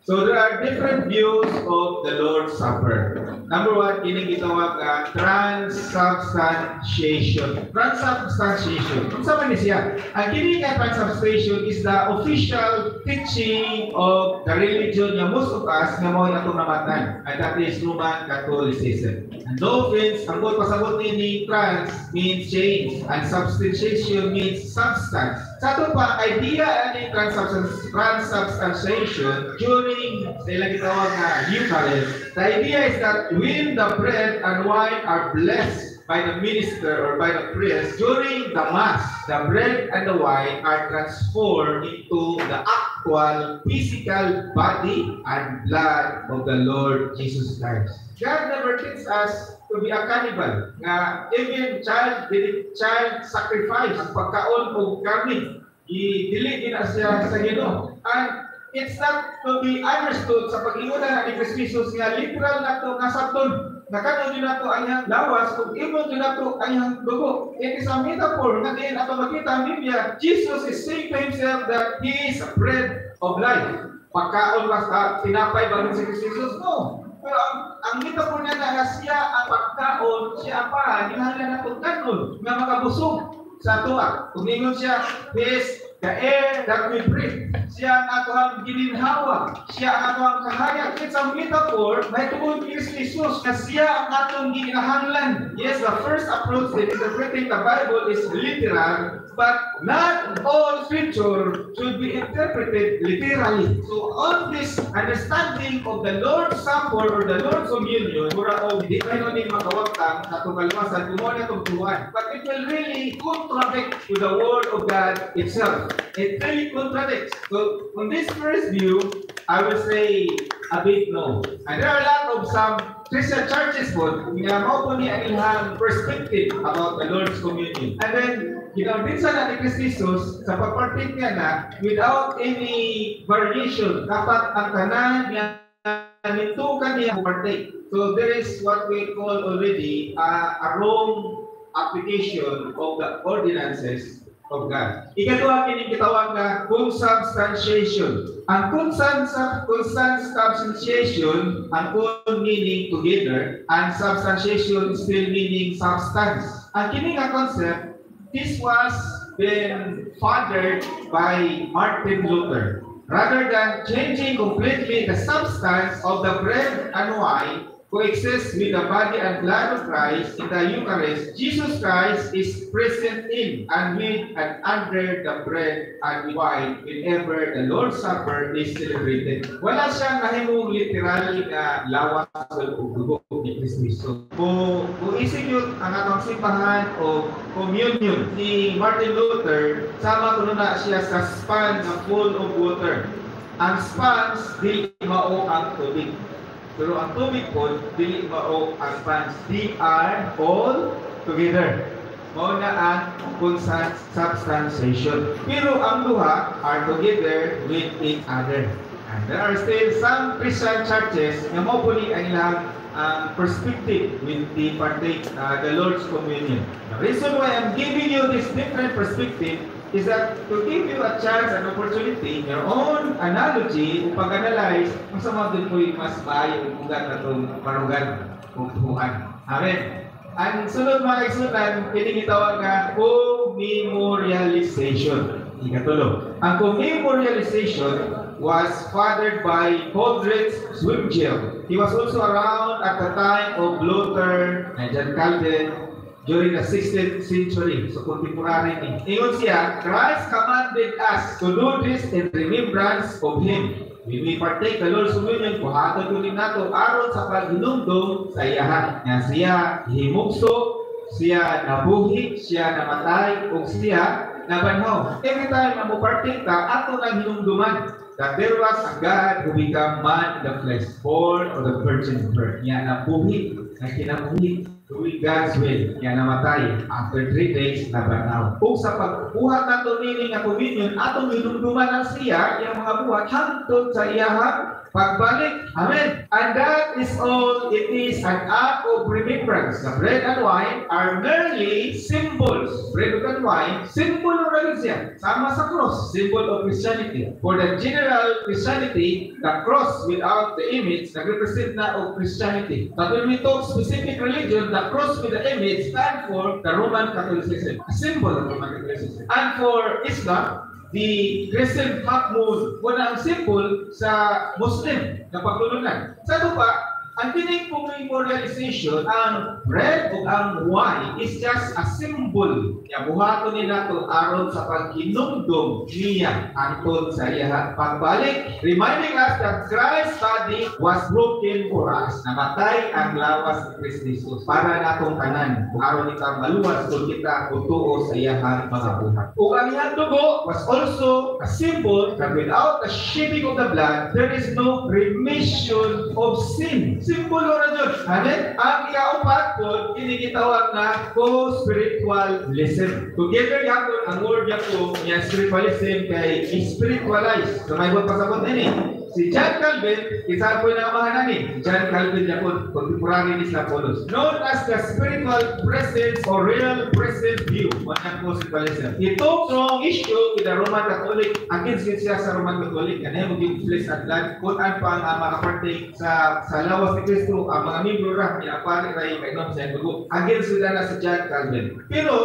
So there are different views of the Lord's Supper. Number one, kini gitawag nga transubstantiation. Transubstantiation. Kung saan man siya? Ang kini nga transubstantiation is the official teaching of the religion nga most of us nga mo atong namatan. And that is Roman Catholicism. And no offense, ang pasabot ni trans means change and substantiation means substance. Sa ito pa, idea ani transubstantiation during sa ilang gitawag na Eucharist. The idea is that when the bread and wine are blessed by the minister or by the priest during the Mass, the bread and the wine are transformed into the actual physical body and blood of the Lord Jesus Christ. God never teaches us to be a cannibal. Nga even child sacrifice ang pagkaon o karne, i-dili din siya sa Ginoo. And it's not to be understood sa pag-inguna ni Kristo nga literal na ito nga sabton. Nakano din nato ang lawas kung ibon din nato ang dugo. It is a metaphor na din ato makita ang Biblia. Jesus is saying to himself that he is a bread of life. Pagkaon ba tinapay ba si Jesus? No. Pero ang metaphor niya na siya ang pagkaon, siya pa, ginahalan na pagkaon, nga makabusog sa tuwa. Kung ingon siya, he is the air that we breathe. Siya ang atoang gininhawa. Siya ang atoang kahayag. It's a metaphor na ituon ni Jesus na siya ang atong ginahanglan. Yes, the first approach in interpreting the Bible is literal, but not all scripture should be interpreted literally. So on this understanding of the Lord's Supper or the Lord's Communion, mura o di kayo ni makawagtang sa itong kaliwasan, kumuha itong tuwan. But it will really contradict to the Word of God itself. It really contradicts. So on this first view, I would say a big no. And there are a lot of some Christian churches po, nga mo po ni ang ilang perspective about the Lord's Communion. And then, ginambinsan na ni Christus sa pagpartake niya na without any variation, dapat ang tanan niya nintukan niya partake. So there is what we call already a wrong application of the ordinances of God. Ikaduha kining gitawag na consubstantiation. Ang consubstantiation, ang kun meaning together, and substantiation still meaning substance. Ang kini nga concept, this was been fathered by Martin Luther. Rather than changing completely the substance of the bread and wine, coexist with the body and blood of Christ in the Eucharist, Jesus Christ is present in and with and under the bread and wine whenever the Lord's Supper is celebrated. Wala siyang nahimong literal na lawas o dugo ni Kristo. Kung isip yun ang atong simbahan o communion ni Martin Luther, sama ko na siya sa sponge na full of water. Ang sponge, di mao ang tubig. Pero ang tubig po, dili mao ang sponge. They are all together. Mao na ang consubstantiation. Pero ang duha are together with each other. And there are still some Christian churches na mao po ni ang ilang perspective with the partake, the Lord's Communion. The reason why I'm giving you this different perspective is that to give you a chance, an opportunity, your own analogy, upang analyze, kung sa mga din po'y mas maayo ugat na itong marugan o tuhan. Amen. Ang sunod mga kaisunan, pinigitawag nga co-memorialization. Ikatulo. Ang co-memorialization was fathered by Godrich Zwingli. He was also around at the time of Luther and John Calvin, during the 16th century, so contemporary ni. Ingon siya, Christ commanded us to do this in remembrance of Him. When we partake the Lord's Communion, kuhaton ulit nato aron sa paghinumdum sa iyahan. Nga siya himugso, siya nabuhi, siya namatay, o siya nabanhaw. Every time na mo partake ka, ato nang hinumduman that there was a God who became man in the flesh, born of the Virgin Birth. Niya nabuhi na kinabuhi doing God's will, nga namatay after 3 days na banaw. Kung sa pagbuhat nato nini nga communion, atong hinumduman ang siya, yung mga buhat, hangtod sa iyahang pagbalik. Amen. And that is all it is, an act of remembrance. The bread and wine are merely symbols. Bread and wine, symbol of religion. Sama sa cross, symbol of Christianity. For the general Christianity, the cross without the image, nag-represent na of Christianity. But when we talk specific religion, the cross with the image stand for the Roman Catholicism. A symbol of Roman Catholicism. And for Islam, the crescent half moon, muna ang symbol sa Muslim na paglulunan. Sa ito pa, ang tinig memorialization, ang bread o ang wine is just a symbol. Buhaton nila ito aron sa paghinumdum niya antod sa iya pagbalik, reminding us that Christ's body was broken for us. Namatay ang lawas ni Kristo Jesus para natong tanan. Aron kita maluwas kung kita utuo sa iya mga buhat. O ang iyang dugo was also a symbol that without the shedding of the blood, there is no remission of sin. Simbolo na dyan. Amen? Ang ikaupat po, inikitawag na co-spiritualism. Together yapon, ang word niya po, niya spiritualism kay spiritualize. So may pasabot na ini. Si John Calvin, isa po na amahan namin. John Calvin niya po, contemporary ni Apollos. Known as the spiritual presence or real presence view. Mga po spiritualism. Ito strong issue in the Roman Catholic. Against siya sa Roman Catholic. Ano yung maging flesh and blood. Kung ano pa ang makapartake sa lawas ni Kristo, ang mga membro ra, pinapari ra yung kainom sa dugo. Against sila na si John Calvin. Pero,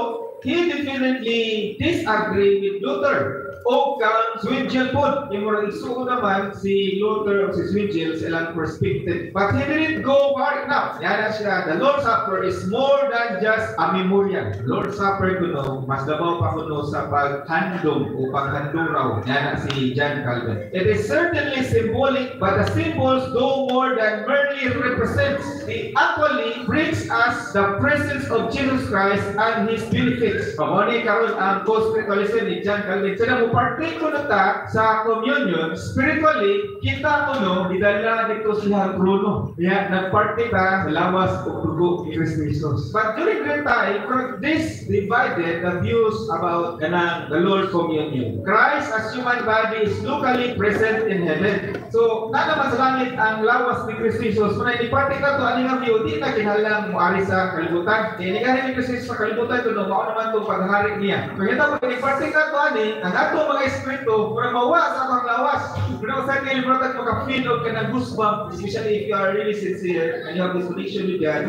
he definitely disagree with Luther. O kang Zwingli po, yung mga isuko naman si Luther o si Zwingli sa ilang perspective. But he didn't go far enough. Yan na siya, the Lord's Supper is more than just a memorial. Lord's Supper kuno, mas dabaw pa kuno sa paghandong o paghandong raw. Yan na si John Calvin. It is certainly symbolic, but the symbols go more than merely represents. It actually brings us the presence of Jesus Christ and His benefits. Pamoni karon ang co-spiritualism ni John Calvin. Sila mo partake ko na ta sa communion, spiritually, kita ko no, idala dito siya Bruno. Kaya nagpartake ta sa lawas o dugo ni Kristo Jesus. But during that time, this divided the views about the Lord's Communion. Christ as human body is locally present in heaven. So, naman sa langit ang lawas ni Kristo Jesus. Kung naipartake ka to, aning ang view, di na kinalang muari sa kalibutan. Kaya nikahin ni Kristo Jesus sa kalibutan ito, no, mao naman itong paghaharik niya. Kaya ito, pag ipartake ka to, ang ato mga espiritu, kung mawa sa mga lawas, kung saan kayo libertad maka-feel of ka ng goosebump, especially if you are really sincere and you have this connection with God,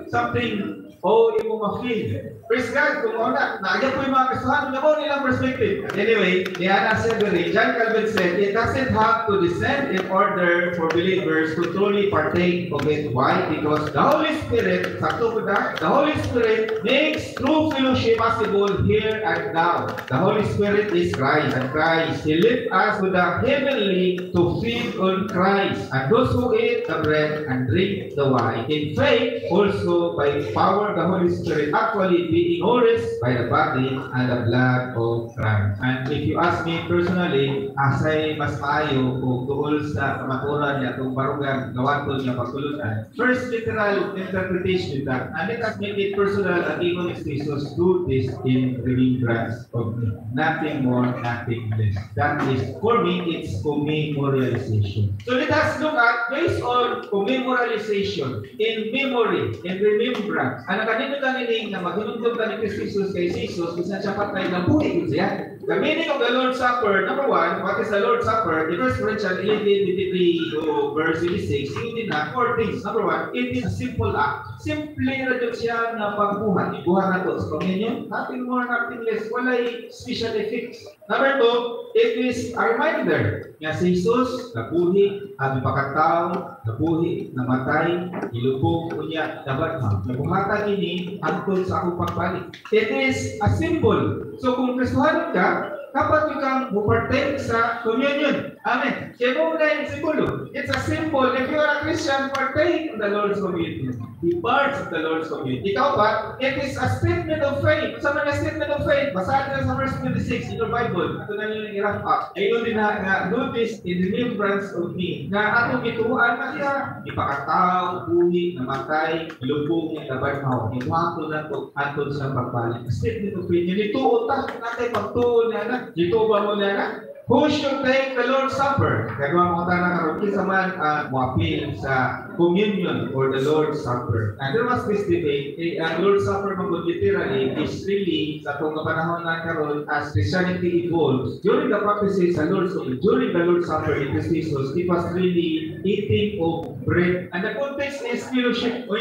something, you mo ma-feel. Praise God, kung naagyan po yung mga kasuhan, na mo nilang perspective. Anyway, Diana said, John Calvin said, it doesn't have to descend in order for believers to truly partake of it. Why? Because the Holy Spirit, sakto ko na, the Holy Spirit makes true fellowship possible here and now. The Holy Spirit is Christ, and Christ, He lifts us to the heavenly to feed on Christ. And those who eat the bread and drink the wine, in faith, also by power of the Holy Spirit, actually being nourished by the body and the blood of Christ. And if you ask me personally, asay mas maayo o tuol sa kamaturan niya itong barugan, gawaton niya pagtulutan. First literal interpretation of that, and let us make it personal at even Jesus do this in remembrance of me. Nothing more, nothing less. That is, for me, it's commemorialization. So let us look at, based on commemorialization, in memory, in remembrance. Ano kanino kanining na maghinugtog ka ni Kristo Jesus kay Jesus, bisan siya patay ng buhay siya. The meaning of the Lord's Supper, number one, what is the Lord's Supper? In 1 Corinthians 11:23 to verse 26, yun din na, 4 things. Number one, it is a simple act. Simple na doon siya na pagbuhat. Ibuhan na to sa communion. Nothing more, nothing less. Walay special effects. Number two, it is a reminder nga si Jesus, nabuhi, ang ipakatao, nabuhi, namatay, ilubog, unya, dapat nabuhatan ini, angkol sa akong pagbalik. It is a symbol. So kung Kristohanon ka, dapat kang bupartake sa communion. Amen. Siya mo na yung simbolo. It's a symbol. If you are a Christian, partake of the Lord's communion. Be part of the Lord's communion. Ikaw ba? It is a statement of faith. Sa mga statement of faith, basahin na sa verse 26 in your Bible. Ito na yung i-wrap up. Ayun din na, do this in remembrance of me. Na atong ituan na siya. Ipakatao, buhi, namatay, lubong, nabanhaw. Iwato na ito, atong sa pagbalik. Statement of faith. Yung ituon ta, natin pagtuon na na. Ito ba mo na na? Who should take the Lord's Supper? Kaya mga na karoon sa man muapil sa communion or the Lord's Supper. And there was this debate. Ang Lord's Supper literally is really sa itong panahon na karoon as Christianity evolves. During the practices sa Lord's Supper, during the Lord's Supper in this Jesus, it was really eating of bread. And the context is fellowship. O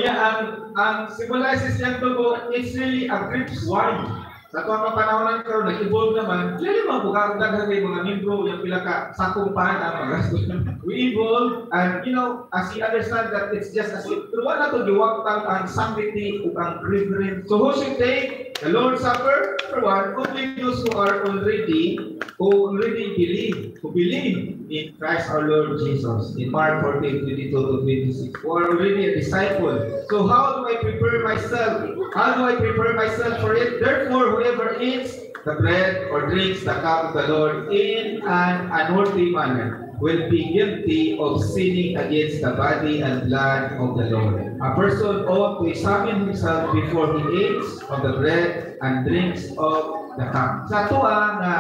ang symbolizes niyang tubo, it's really a grapes wine. Sa mga panahon ng karoon, nag-evolve naman, lili mga bukang daghan mga membro, yung pila ka sakong paan, we evolve, and as you understand that it's just as if, pero wala ito giwagtang ang sanctity o ang reverence. So who should take the Lord's Supper? For one, only those who already believe, who believe in Christ our Lord Jesus, in Mark 14:22-26, who are already a disciple. So how do I prepare myself? How do I prepare myself for it? Therefore, whoever eats the bread or drinks the cup of the Lord in an unworthy manner will be guilty of sinning against the body and blood of the Lord. A person ought to examine himself before he eats of the bread and drinks of the cup. Sa tuwa nga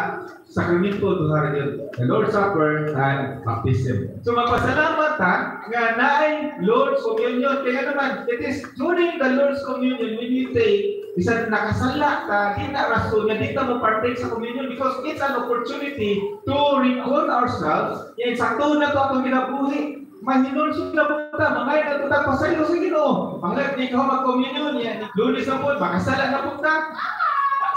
sakramento duha yun, the Lord's Supper and baptism. So magpasalamat ta nga naay Lord's Communion. Kaya naman, it is during the Lord's Communion when you take bisan nakasala ka, di na rason nga di ta mo partake sa communion because it's an opportunity to recall ourselves. Yan sakto na to atong ginabuhi. Mahinulso na po ta, mga ito ta pasaylo sa Ginoo. Mga di ka mag-communion yan. Lunes na po, makasala na po ta.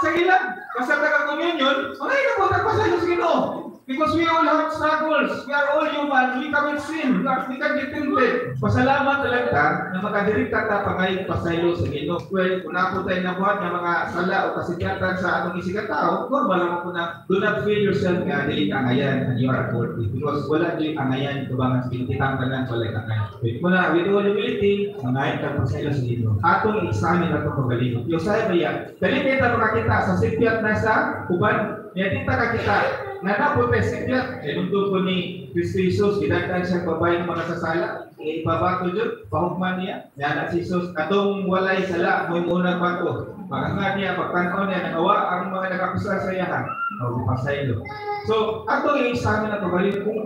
Sige lang, basta taga-communion, mga ito po ta pasaylo sa Ginoo. Because we all have struggles. We are all human. We commit sin. We can get tempted. Pasalamat talaga na makadirita ta pangay pasaylo sa Ginoo. Well, kung ako tayo nabuhat ng mga sala o kasigatan sa atong isikat tao, normal lang ako na do not feel yourself nga dili angayan and you are worthy. Because wala dili angayan tubangan sa pinitang tanan wala angayan. Muna, with all humility, angayan ka pasaylo sa Ginoo. Atong examine atong pagalingon. Yung sayo ba yan? Dali kita makakita sa sipiat na sa uban. Yan kita kakita. Nanapot sipiat. Nandun po ni Kristo Jesus, ginagdan siyang babae ng mga sasala. Ipabato dyan, pahugman niya. Yan at Jesus, atong walay sala, mo yung unang bato. Makangan niya, pagkanaon niya, nagawa ang mga nakapusa sa iyahan. O, pasaylo. So, ato yung examen na ito,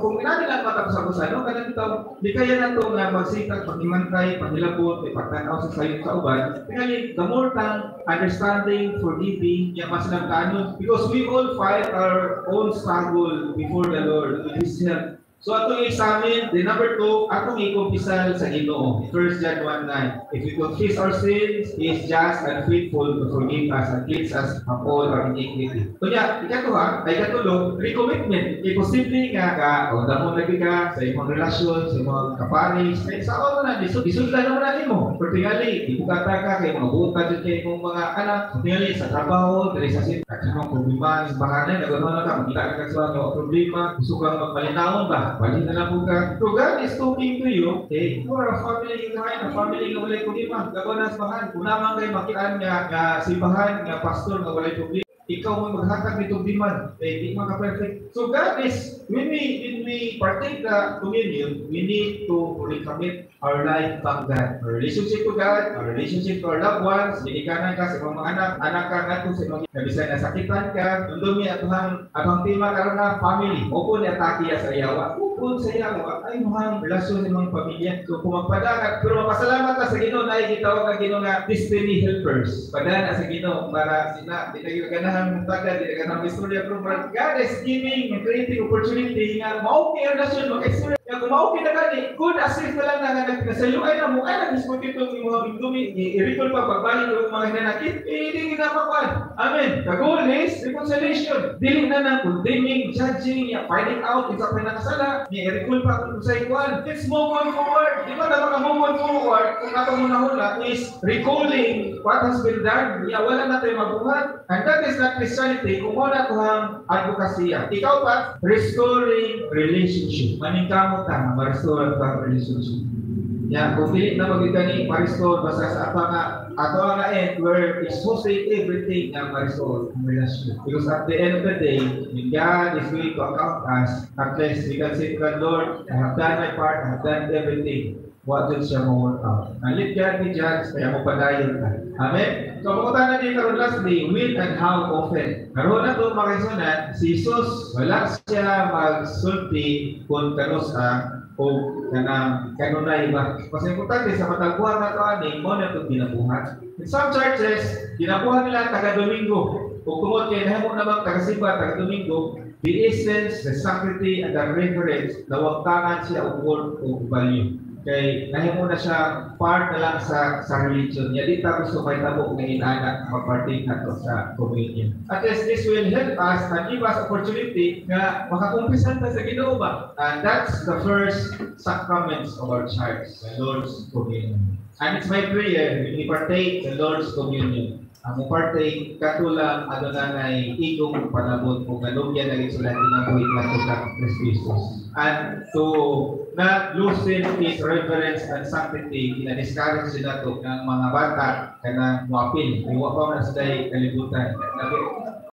kung inanin lang matapos-apos, kanang ito, di kaya na ito nga magsitag, pag-imantay, pag-ilabot, pagkanaw sa sayo sa uban. Kaya the more tang understanding, forgiving, yung mas nagkanon. Because we all fight our own struggle before the Lord with His help. So atong examine, the number 2, atong ikumpisal sa Ginoo. 1 John 1:9. If we confess our sins, He is just and faithful to forgive us and cleanse us from all our iniquity. Kunya, ikatuha, ay katulong, recommitment. Imposible nga o damo lagi ka sa imong relasyon, sa imong kaparis, sa ako na, isudlan naman natin mo. Pertingali, ibukata ka kay mga buta dyan kay imong mga anak. Pertingali, sa trabaho, dali sa sin, kasi mga problema, sa bahanan, nagano'n na ka, magkita ka sa mga problema, gusto kang magpalinawon ba? Balik na lang po ka. So God is talking to you. Okay? You are a family behind. A family nga walay problema. Gabo na simbahan. Kung naman kayo makitaan nga simbahan, nga pastor nga walay problema, ikaw mo maghatag nitong demand. Di maka-perfect. So God is, when we partake the communion, we need to recommit our life back to God. Our relationship to God, our relationship to our loved ones, binikanan ka sa mga anak ka nga kung sa mga nabisay na sakitan ka, nundumi at ang tema karon na family. Opo ni atake sa iyawa. Opo sa iyawa. Ay mahang relasyon sa mga pamilya. So kung magpadagat, pero mapasalamat ka sa Ginoo na gitawag ka Ginoo nga destiny helpers. Padala sa Ginoo para sila dinaganahan ng taga, dinaganahan ng istorya. Pero God is giving and creating opportunity nga maupay ang relasyon, mag-experience Ya kung mao kinagani, good assist na lang na nagkasayuay na mo, ay nag-discute itong mga bindumi, i-recall pa pagbahin ng mga hinanakit, hindi ginapakuan. Amen. The goal is reconciliation. Dili na ng condemning, judging, finding out, isa pa nakasala, i-recall pa kung sa ikuan. Let's move on forward. Di ba na maka-move on forward, kung ato muna is recalling what has been done, wala na tayo mabuhat. And that is not Christianity, kung muna ito ang advokasya. Ikaw pa, restoring relationship. Maningkamot ka, ma-restore ang relationship. Yan, kung pilit na magigani, ma-restore, basta sa ato nga end, where it's mostly everything na ma-restore ang relationship. Because at the end of the day, when God is going to account us, at least we can say to God, Lord, I have done my part, I have done everything. What did siya mo work out? And let God be judged, kaya mo padayon ka. Amen? So, pakutan na din karon lastly, when and how often. Karoon na ito makisunan, si Jesus, wala siya magsulti kung kanus o kanunay ba. Kasi importante sa matagpuan na ito, mo na ito ginabuhat. In some churches, ginabuhat nila taga-Domingo. Kung tungod kayo, nahimo naman taga-Simba, taga-Domingo, the essence, the sanctity, and the reverence, nawagtangan siya o word o value. Kay nahimo na siya part na lang sa religion. Ya di ta gusto kay tabo ng inanak mag-partake nato sa communion. At least this will help us and give us opportunity na makakumpisan ta sa Ginoo ba. And that's the first sacraments of our church, the Lord's Communion. And it's my prayer when we partake the Lord's Communion. Ang partake katulang adunay igong panabot kung ganugyan na sila tinabuhi nato sa Kristus. And to not loosen his reverence and sanctity, ina-discourage sila to ng mga bata kanang muapil. Iwa pa na sila kalibutan.